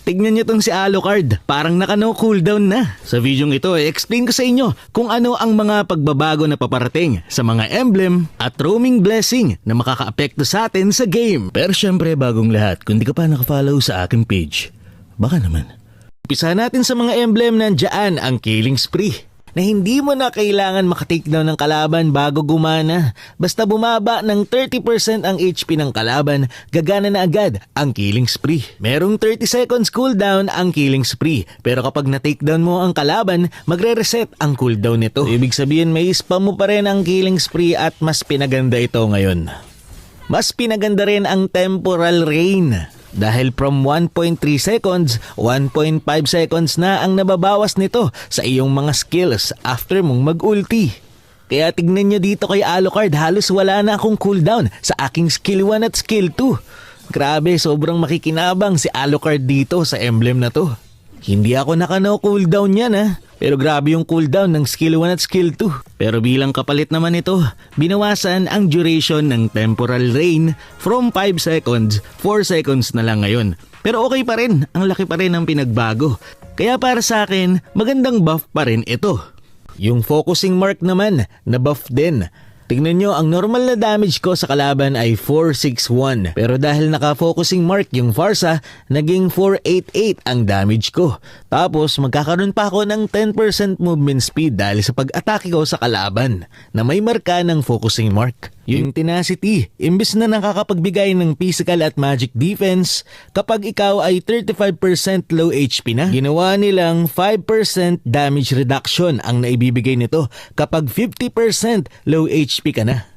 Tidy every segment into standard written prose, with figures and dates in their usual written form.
Tignan niyo tong si Alucard, parang naka-no cooldown na. Sa videong ito, explain ko sa inyo kung ano ang mga pagbabago na paparating sa mga emblem at roaming blessing na makaka-apekto sa atin sa game. Pero syempre bagong lahat, kung di ka pa nakafollow sa aking page, baka naman. Umpisa natin sa mga emblem, nandiyan ang Killing Spree na hindi mo na kailangan makatakedown ng kalaban bago gumana. Basta bumaba ng 30% ang HP ng kalaban, gagana na agad ang Killing Spree. Merong 30 seconds cooldown ang Killing Spree, pero kapag na-takedown mo ang kalaban, magre-reset ang cooldown nito. So, ibig sabihin may spam mo pa rin ang Killing Spree at mas pinaganda ito ngayon. Mas pinaganda rin ang Temporal Rain. Dahil from 1.3 seconds, 1.5 seconds na ang nababawas nito sa iyong mga skills after mong mag-ulti. Kaya tignan nyo dito kay Alucard, halos wala na akong cooldown sa aking skill 1 at skill 2. Grabe, sobrang makikinabang si Alucard dito sa emblem na to. Hindi ako naka-no cooldown yan pero grabe yung cooldown ng skill 1 at skill 2. Pero bilang kapalit naman ito, binawasan ang duration ng Temporal Rain from 5 seconds, 4 seconds na lang ngayon. Pero okay pa rin, ang laki pa rin ng pinagbago. Kaya para sa akin, magandang buff pa rin ito. Yung Focusing Mark naman, na buff din. Tingnan nyo, ang normal na damage ko sa kalaban ay 461. Pero dahil naka-focusing mark yung Pharsa, naging 488 ang damage ko. Tapos magkakaroon pa ako ng 10% movement speed dahil sa pag-atake ko sa kalaban na may marka ng focusing mark. Yung Tenacity, imbis na nakakapagbigay ng physical at magic defense, kapag ikaw ay 35% low HP na, ginawa nilang 5% damage reduction ang naibibigay nito kapag 50% low HP ka na.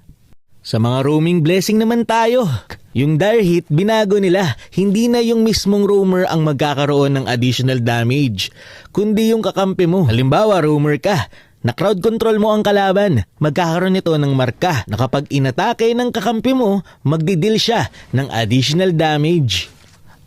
Sa mga roaming blessing naman tayo. Yung Dire Hit, binago nila. Hindi na yung mismong roamer ang magkakaroon ng additional damage, kundi yung kakampi mo. Halimbawa, roamer ka, na crowd control mo ang kalaban, magkakaroon nito ng marka na kapag inatake ng kakampi mo, magdidil siya ng additional damage.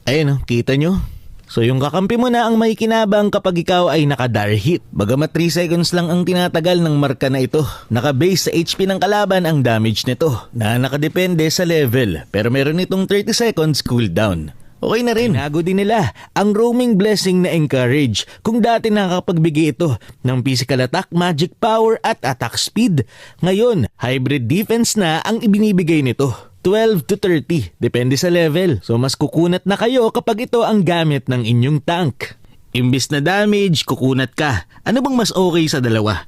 Ayun, kita nyo? So yung kakampi mo na ang may kinabang kapag ikaw ay naka-Dire Hit. Bagamat 3 seconds lang ang tinatagal ng marka na ito, naka-base sa HP ng kalaban ang damage nito na nakadepende sa level, pero meron itong 30 seconds cooldown. Okay na rin. Tinago din nila ang roaming blessing na encourage. Kung dati nakakapagbigay ito ng physical attack, magic power at attack speed, ngayon hybrid defense na ang ibinibigay nito. 12 to 30, depende sa level. So mas kukunat na kayo kapag ito ang gamit ng inyong tank. Imbis na damage, kukunat ka. Ano bang mas okay sa dalawa?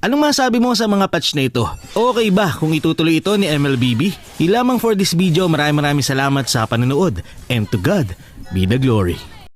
Anong masabi mo sa mga patch na ito? Okay ba kung itutuloy ito ni MLBB? Lamang for this video, maraming salamat sa panonood. And to God be the glory.